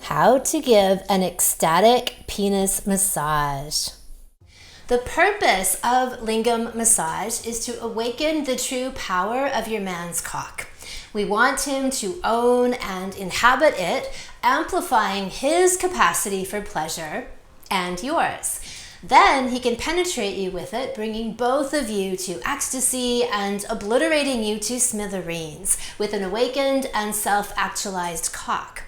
How to give an ecstatic penis massage. The purpose of Lingam massage is to awaken the true power of your man's cock. We want him to own and inhabit it, amplifying his capacity for pleasure and yours. Then he can penetrate you with it, bringing both of you to ecstasy and obliterating you to smithereens with an awakened and self-actualized cock.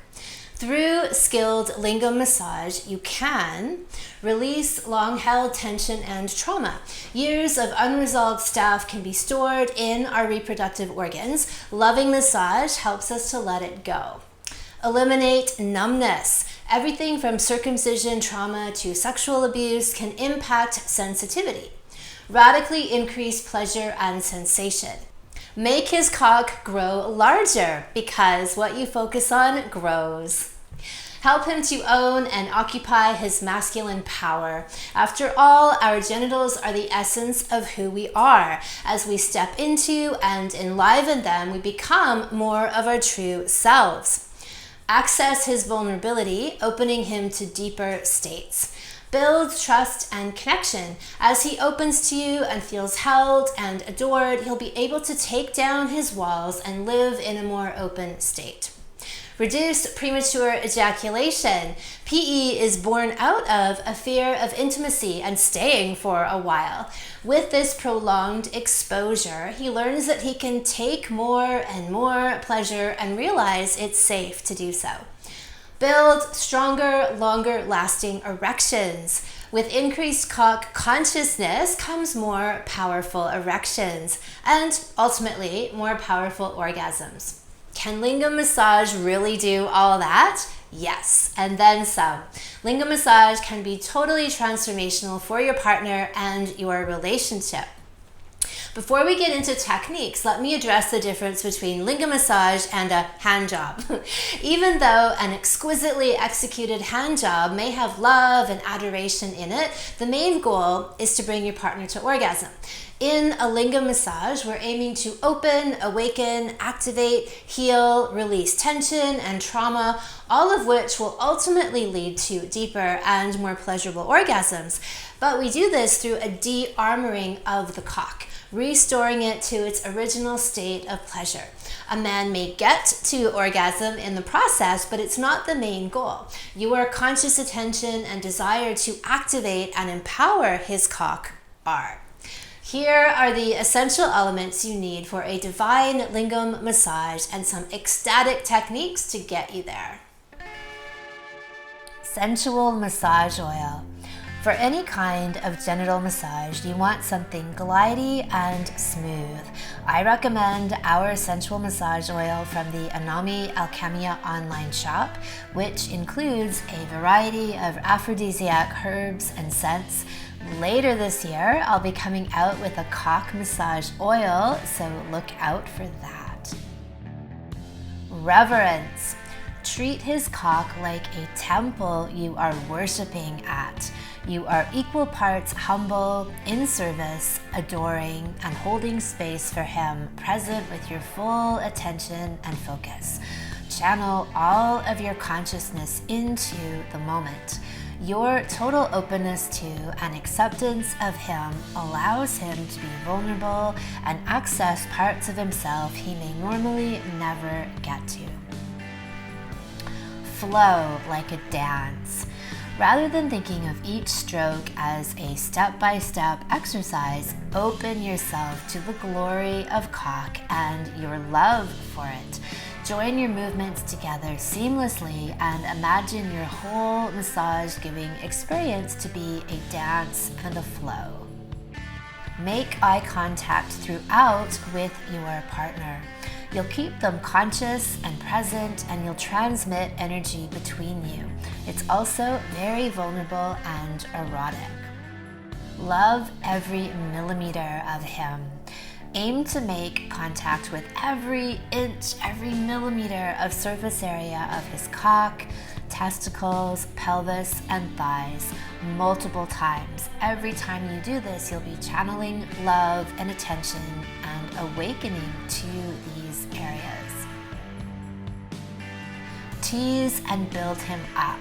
Through skilled Lingam massage, you can release long-held tension and trauma. Years of unresolved stuff can be stored in our reproductive organs. Loving massage helps us to let it go. Eliminate numbness. Everything from circumcision trauma to sexual abuse can impact sensitivity. Radically increase pleasure and sensation. Make his cock grow larger because what you focus on grows. Help him to own and occupy his masculine power. After all, our genitals are the essence of who we are. As we step into and enliven them, we become more of our true selves. Access his vulnerability, opening him to deeper states. Build trust and connection. As he opens to you and feels held and adored, he'll be able to take down his walls and live in a more open state. Reduce premature ejaculation. PE is born out of a fear of intimacy and staying for a while. With this prolonged exposure, he learns that he can take more and more pleasure and realize it's safe to do so. Build stronger, longer-lasting erections. With increased cock consciousness comes more powerful erections and ultimately more powerful orgasms. Can Lingam massage really do all that? Yes, and then some. Lingam massage can be totally transformational for your partner and your relationship. Before we get into techniques, let me address the difference between Lingam massage and a hand job. Even though an exquisitely executed hand job may have love and adoration in it, the main goal is to bring your partner to orgasm. In a Lingam massage, we're aiming to open, awaken, activate, heal, release tension and trauma, all of which will ultimately lead to deeper and more pleasurable orgasms. But we do this through a de-armoring of the cock, restoring it to its original state of pleasure. A man may get to orgasm in the process, but it's not the main goal. Your conscious attention and desire to activate and empower his cock are. Here are the essential elements you need for a divine Lingam massage and some ecstatic techniques to get you there. Sensual massage oil. For any kind of genital massage, you want something glidey and smooth. I recommend our sensual massage oil from the Anami Alchemia online shop, which includes a variety of aphrodisiac herbs and scents. Later this year, I'll be coming out with a cock massage oil, so look out for that. Reverence. Treat his cock like a temple you are worshiping at. You are equal parts humble, in service, adoring, and holding space for him, present with your full attention and focus. Channel all of your consciousness into the moment. Your total openness to and acceptance of him allows him to be vulnerable and access parts of himself he may normally never get to. Flow like a dance. Rather than thinking of each stroke as a step-by-step exercise, open yourself to the glory of cock and your love for it. Join your movements together seamlessly and imagine your whole massage-giving experience to be a dance and a flow. Make eye contact throughout with your partner. You'll keep them conscious and present, and you'll transmit energy between you. It's also very vulnerable and erotic. Love every millimeter of him. Aim to make contact with every inch, every millimeter of surface area of his cock, testicles, pelvis, and thighs multiple times. Every time you do this, you'll be channeling love and attention and awakening to these areas. tease and build him up.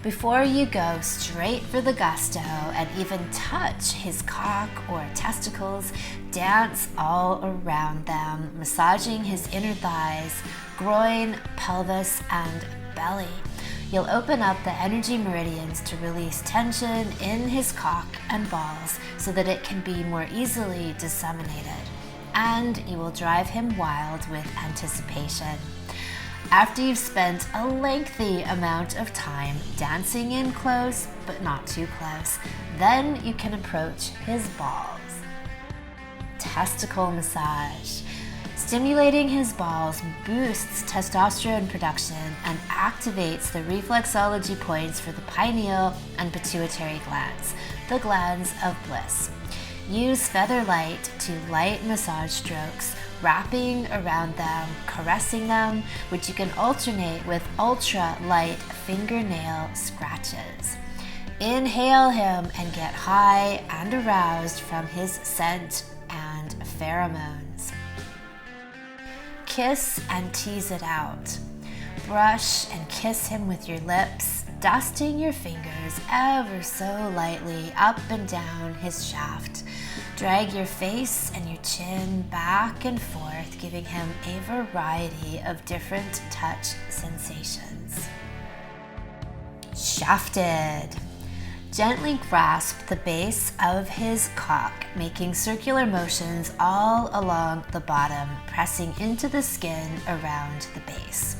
Before you go straight for the gusto and even touch his cock or testicles, dance all around them, massaging his inner thighs, groin, pelvis, and belly. You'll open up the energy meridians to release tension in his cock and balls so that it can be more easily disseminated. And you will drive him wild with anticipation. After you've spent a lengthy amount of time dancing in close, but not too close, then you can approach his balls. Testicle massage. Stimulating his balls boosts testosterone production and activates the reflexology points for the pineal and pituitary glands, the glands of bliss. Use feather light to light massage strokes, wrapping around them, caressing them, which you can alternate with ultra light fingernail scratches. Inhale him and get high and aroused from his scent and pheromones. Kiss and tease it out. Brush and kiss him with your lips, dusting your fingers ever so lightly up and down his shaft. Drag your face and your chin back and forth, giving him a variety of different touch sensations. Shafted. Gently grasp the base of his cock, making circular motions all along the bottom, pressing into the skin around the base.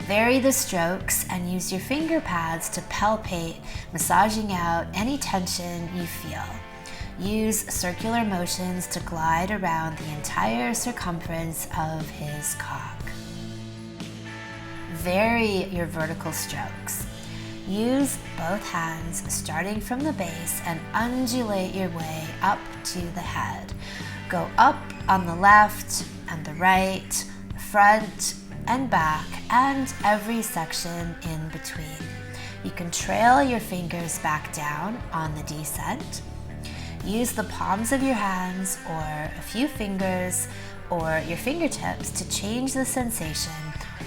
Vary the strokes and use your finger pads to palpate, massaging out any tension you feel. Use circular motions to glide around the entire circumference of his cock. Vary your vertical strokes. Use both hands starting from the base and undulate your way up to the head. Go up on the left and the right, front and back, and every section in between. You can trail your fingers back down on the descent. Use the palms of your hands or a few fingers or your fingertips to change the sensation,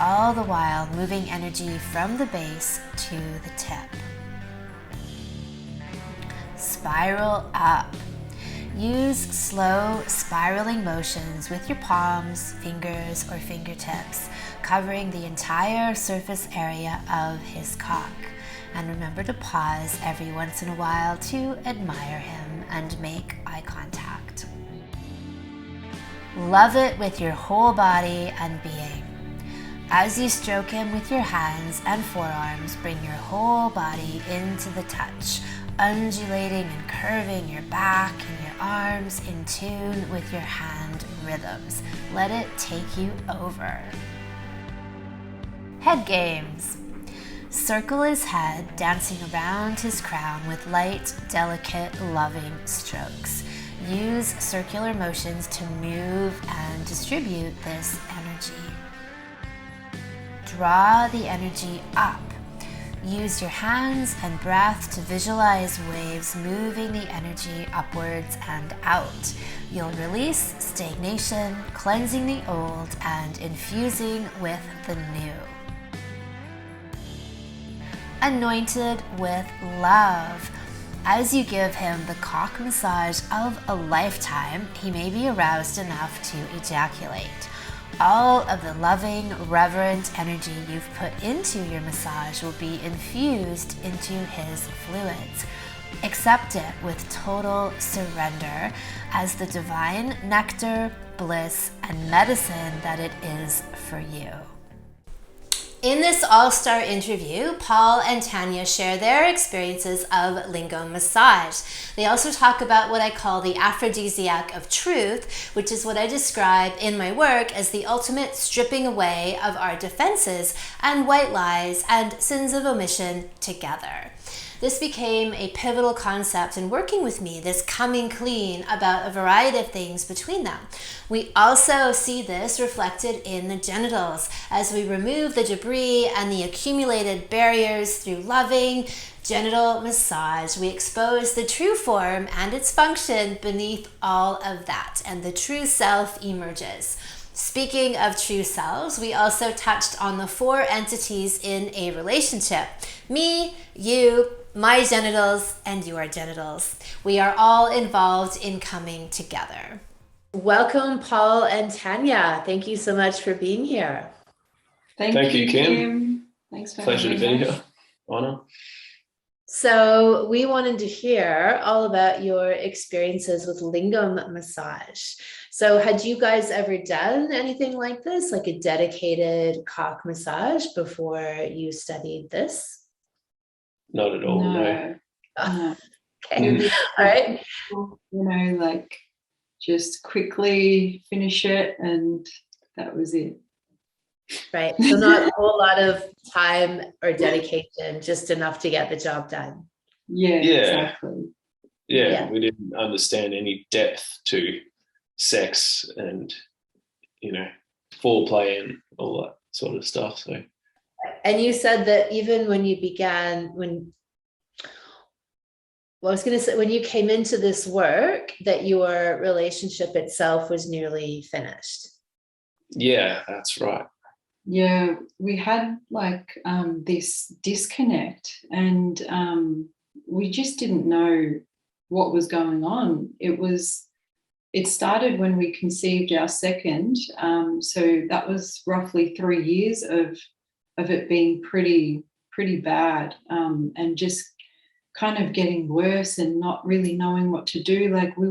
all the while moving energy from the base to the tip. Spiral up. Use slow spiraling motions with your palms, fingers, or fingertips, covering the entire surface area of his cock. And remember to pause every once in a while to admire him and make eye contact. Love it with your whole body and being. As you stroke him with your hands and forearms, bring your whole body into the touch, undulating and curving your back and your arms in tune with your hand rhythms. Let it take you over. Head games. Circle his head, dancing around his crown with light, delicate, loving strokes. Use circular motions to move and distribute this energy. Draw the energy up. Use your hands and breath to visualize waves moving the energy upwards and out. You'll release stagnation, cleansing the old and infusing with the new. Anointed with love. As you give him the cock massage of a lifetime, he may be aroused enough to ejaculate. All of the loving, reverent energy you've put into your massage will be infused into his fluids. Accept it with total surrender as the divine nectar, bliss, and medicine that it is for you. In this all-star interview, Paul and Tania share their experiences of Lingam massage. They also talk about what I call the aphrodisiac of truth, which is what I describe in my work as the ultimate stripping away of our defenses and white lies and sins of omission together. This became a pivotal concept in working with me, this coming clean about a variety of things between them. We also see this reflected in the genitals as we remove the debris and the accumulated barriers through loving genital massage. We expose the true form and its function beneath all of that, and the true self emerges. Speaking of true selves, we also touched on the 4 entities in a relationship. Me, you, my genitals, and your genitals. We are all involved in coming together. Welcome, Paul and Tania. Thank you so much for being here. Thank you, Kim. Thanks for Pleasure to be here. Honor. So we wanted to hear all about your experiences with Lingam massage. So had you guys ever done anything like this, like a dedicated cock massage before you studied this? Not at all, no. No. Okay. All right. Like just quickly finish it and that was it. Right. So not a whole lot of time or dedication, just enough to get the job done. Yeah. Exactly. Yeah, we didn't understand any depth to sex and, foreplay and all that sort of stuff. So. And you said that even when you began, when you came into this work, that your relationship itself was nearly finished. Yeah, that's right. Yeah, we had this disconnect and we just didn't know what was going on. It started when we conceived our second. So that was roughly 3 years of it being pretty bad, and just kind of getting worse and not really knowing what to do. Like we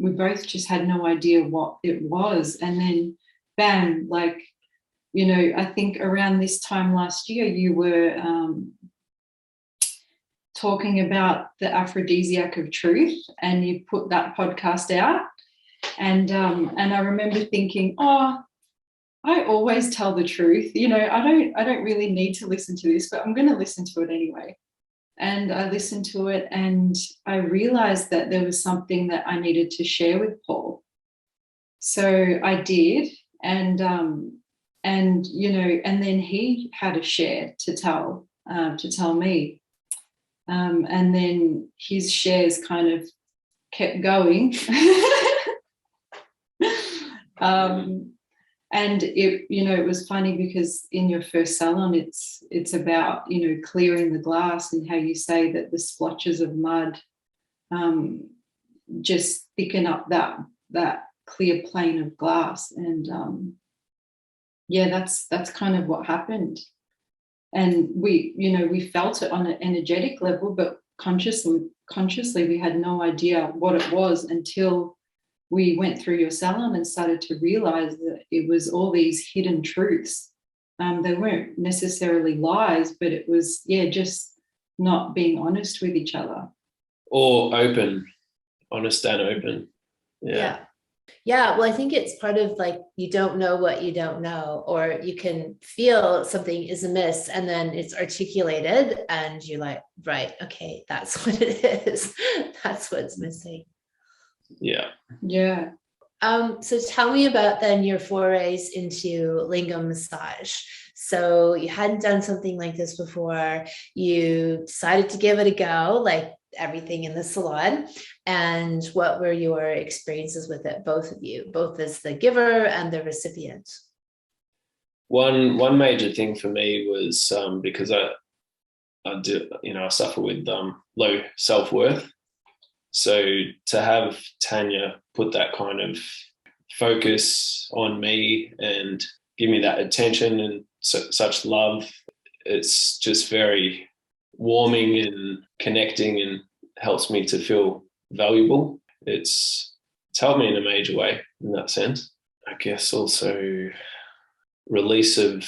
both just had no idea what it was. And then bam, I think around this time last year, you were talking about the aphrodisiac of truth, and you put that podcast out. And I remember thinking, oh, I always tell the truth. I don't really need to listen to this, but I'm going to listen to it anyway. And I listened to it, and I realized that there was something that I needed to share with Paul. So I did, and then he had a share to tell me, and then his shares kind of kept going. And it was funny because in your first salon, it's about, clearing the glass, and how you say that the splotches of mud just thicken up that clear plane of glass. And that's kind of what happened. And we felt it on an energetic level, but consciously we had no idea what it was until we went through your salon and started to realize that it was all these hidden truths. They weren't necessarily lies, but it was, just not being honest with each other. Or open, honest and open. Yeah. Yeah, well, I think it's part of you don't know what you don't know, or you can feel something is amiss and then it's articulated and you're like, right, okay, that's what it is. That's what's missing. Yeah. Yeah. So tell me about then your forays into Lingam massage. So you hadn't done something like this before. You decided to give it a go, like everything in the salon. And what were your experiences with it, both of you, both as the giver and the recipient? One major thing for me was because I suffer with low self-worth. So to have Tania put that kind of focus on me and give me that attention and such love, it's just very warming and connecting and helps me to feel valuable. It's helped me in a major way in that sense. I guess also release of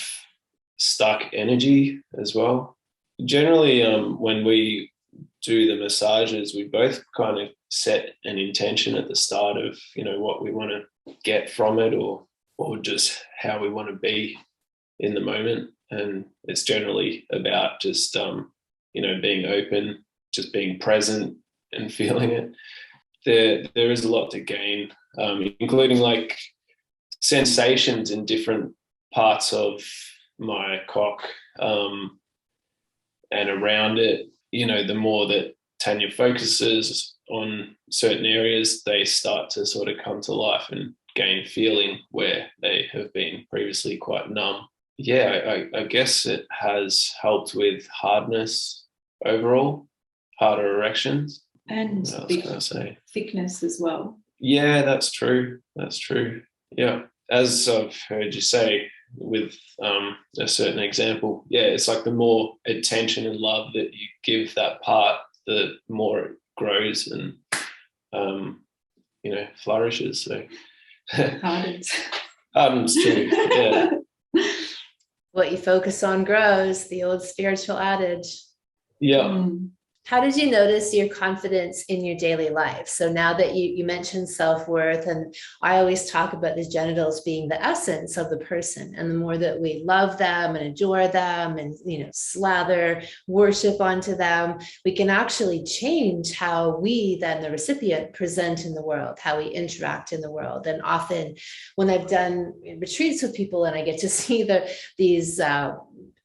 stuck energy as well. Generally, when we do the massages, we both kind of set an intention at the start of, what we want to get from it or just how we want to be in the moment. And it's generally about just, being open, just being present and feeling it. There is a lot to gain, including sensations in different parts of my cock and around it. The more that Tania focuses on certain areas, they start to sort of come to life and gain feeling where they have been previously quite numb. Yeah, I guess it has helped with hardness overall, harder erections. And what else can I say? Thickness as well. Yeah, that's true. Yeah, as I've heard you say with a certain example, yeah, it's like the more attention and love that you give that part, the more it grows and flourishes. So hardens too. Yeah. What you focus on grows, the old spiritual adage. Yeah. How did you notice your confidence in your daily life? So now that you mentioned self-worth, and I always talk about the genitals being the essence of the person, and the more that we love them and adore them and, slather worship onto them, we can actually change how we, then the recipient, present in the world, how we interact in the world. And often when I've done retreats with people and I get to see these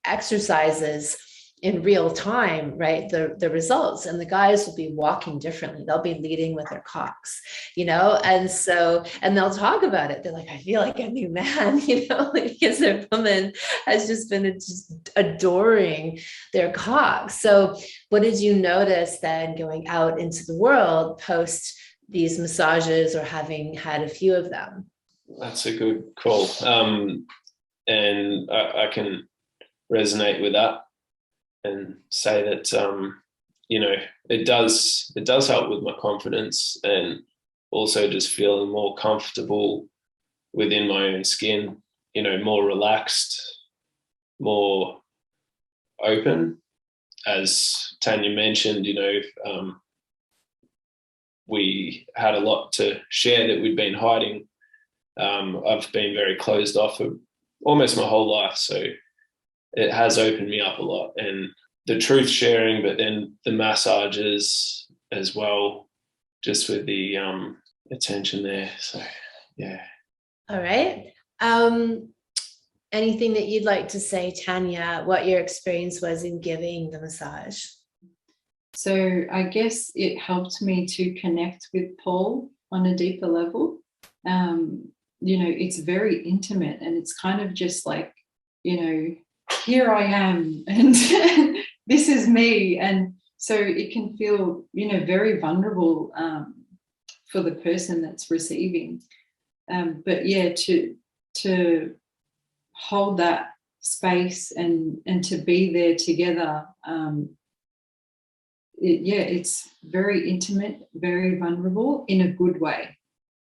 exercises in real time, right? The results, and the guys will be walking differently. They'll be leading with their cocks, and they'll talk about it. They're like, I feel like a new man, because their woman has just been just adoring their cocks. So what did you notice then going out into the world post these massages or having had a few of them? That's a good call. And I can resonate with that and say that it does help with my confidence, and also just feeling more comfortable within my own skin, more relaxed, more open. As Tanya mentioned, we had a lot to share that we'd been hiding. I've been very closed off for almost my whole life, so it has opened me up a lot, and the truth sharing, but then the massages as well, just with the attention there. So, yeah. All right. Anything that you'd like to say, Tanya, what your experience was in giving the massage? So I guess it helped me to connect with Paul on a deeper level. It's very intimate, and it's kind of just like, here I am, and this is me. And so it can feel, very vulnerable for the person that's receiving. But yeah, to hold that space and to be there together, it's very intimate, very vulnerable in a good way.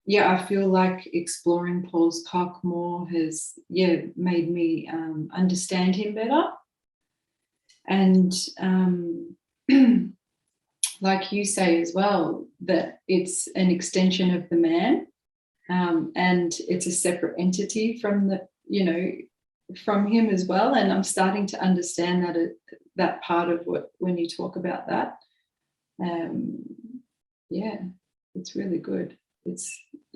Yeah, I feel like exploring Paul's cock more has, made me understand him better. And like you say as well, that it's an extension of the man, and it's a separate entity from from him as well. And I'm starting to understand that part of when you talk about that. It's really good.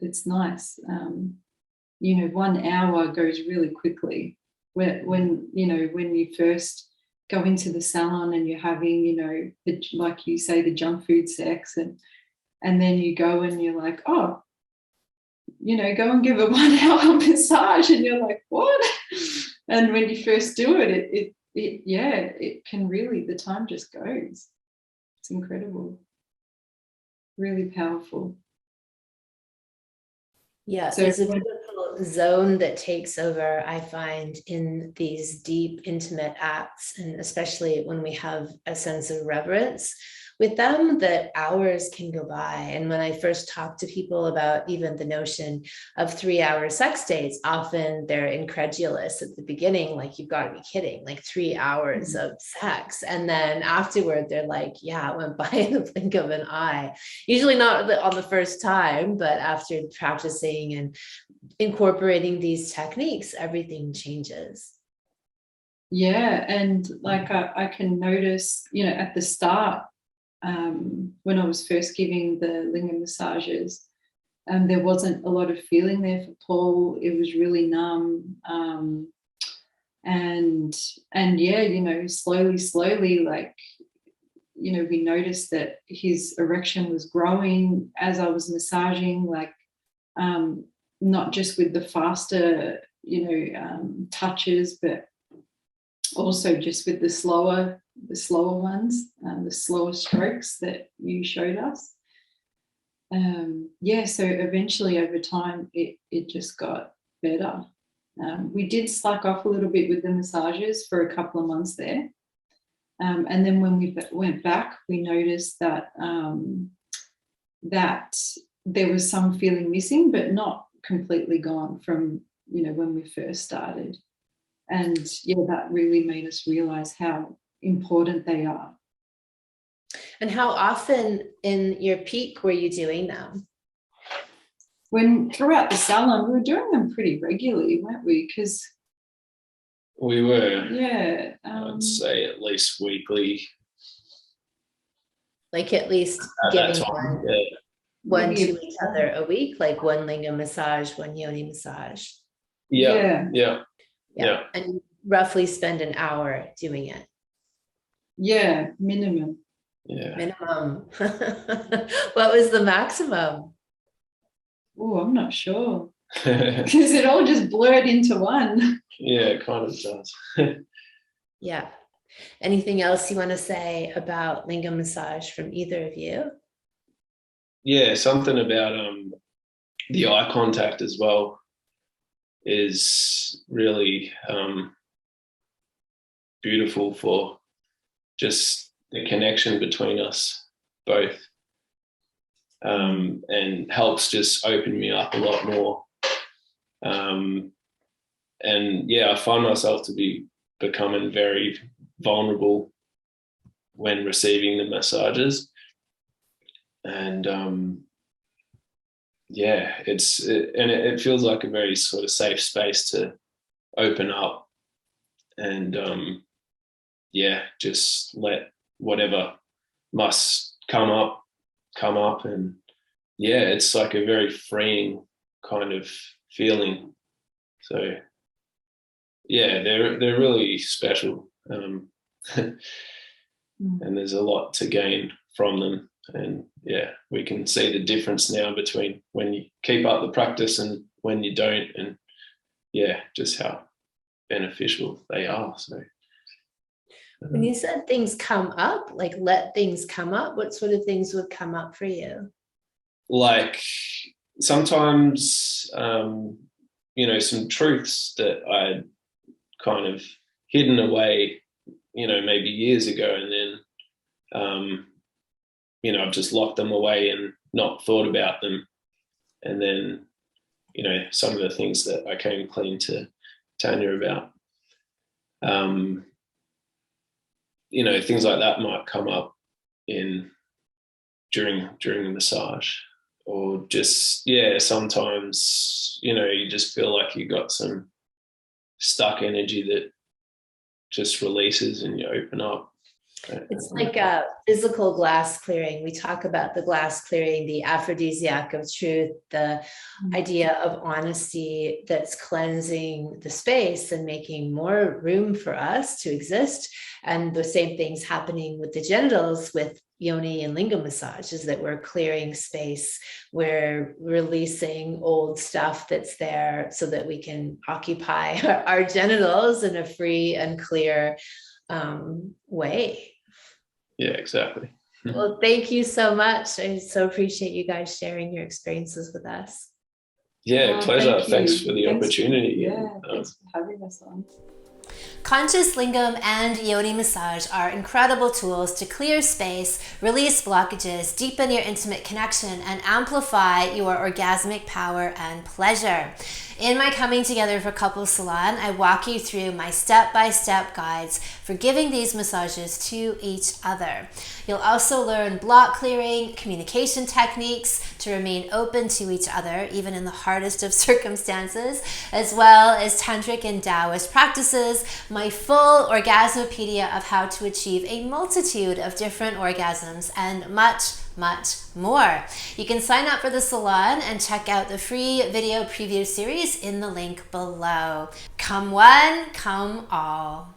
It's nice. 1 hour goes really quickly. When you first go into the salon and you're having, like you say, the junk food sex, and then you go and you're like, oh, go and give a 1 hour massage, and you're like, what? And when you first do it, it can really, the time just goes. It's incredible. Really powerful. Yeah, so there's a beautiful zone that takes over, I find, in these deep, intimate acts, and especially when we have a sense of reverence with them, that hours can go by. And when I first talk to people about even the notion of 3-hour sex dates, often they're incredulous at the beginning, like, you've got to be kidding, like 3 hours of sex. And then afterward, they're like, yeah, it went by in the blink of an eye. Usually not on the first time, but after practicing and incorporating these techniques, everything changes. Yeah, and like I can notice, at the start, when I was first giving the Lingam massages, there wasn't a lot of feeling there for Paul. It was really numb, and slowly, like, we noticed that his erection was growing as I was massaging. Like, not just with the faster, touches, but also just with the slower ones, the slower strokes that you showed us. So eventually over time it just got better. We did slack off a little bit with the massages for a couple of months there. And then when we went back, we noticed that that there was some feeling missing, but not completely gone from, when we first started. And that really made us realize how important they are. And how often in your peak were you doing them? When throughout the salon, we were doing them pretty regularly, weren't we? Because we were. Yeah. I'd say at least weekly. Like at least giving one to each other a week, like one lingam massage, one yoni massage. Yeah. And you roughly spend an hour doing it. Yeah, minimum. Yeah. Minimum. What was the maximum? Oh, I'm not sure. Because it all just blurred into one. Yeah, it kind of does. Yeah. Anything else you want to say about lingam massage from either of you? Yeah, something about the eye contact as well is really beautiful for just the connection between us both, and helps just open me up a lot more. And I find myself to be becoming very vulnerable when receiving the massages. And it feels like a very sort of safe space to open up and just let whatever must come up, and it's like a very freeing kind of feeling. So they're really special, and there's a lot to gain from them. And we can see the difference now between when you keep up the practice and when you don't, and just how beneficial they are. So when you said things come up, like let things come up, what sort of things would come up for you? Like sometimes some truths that I'd kind of hidden away maybe years ago, and then I've just locked them away and not thought about them. And then, some of the things that I came clean to Tania about, things like that might come up during the massage, or just, sometimes, you just feel like you got some stuck energy that just releases and you open up. It's like a physical glass clearing. We talk about the glass clearing, the aphrodisiac of truth, the idea of honesty that's cleansing the space and making more room for us to exist. And the same thing's happening with the genitals with yoni and lingam massage, is that we're clearing space, we're releasing old stuff that's there so that we can occupy our genitals in a free and clear way. Yeah, exactly. Well, thank you so much. I so appreciate you guys sharing your experiences with us. Yeah, pleasure. Thanks for the opportunity. Thanks for having us on. Conscious lingam and yoni massage are incredible tools to clear space, release blockages, deepen your intimate connection, and amplify your orgasmic power and pleasure. In my Coming Together for Couples Salon, I walk you through my step-by-step guides for giving these massages to each other. You'll also learn block clearing, communication techniques to remain open to each other, even in the hardest of circumstances, as well as tantric and Taoist practices, my full Orgasmopedia of how to achieve a multitude of different orgasms, and much more. You can sign up for the salon and check out the free video preview series in the link below. Come one, come all.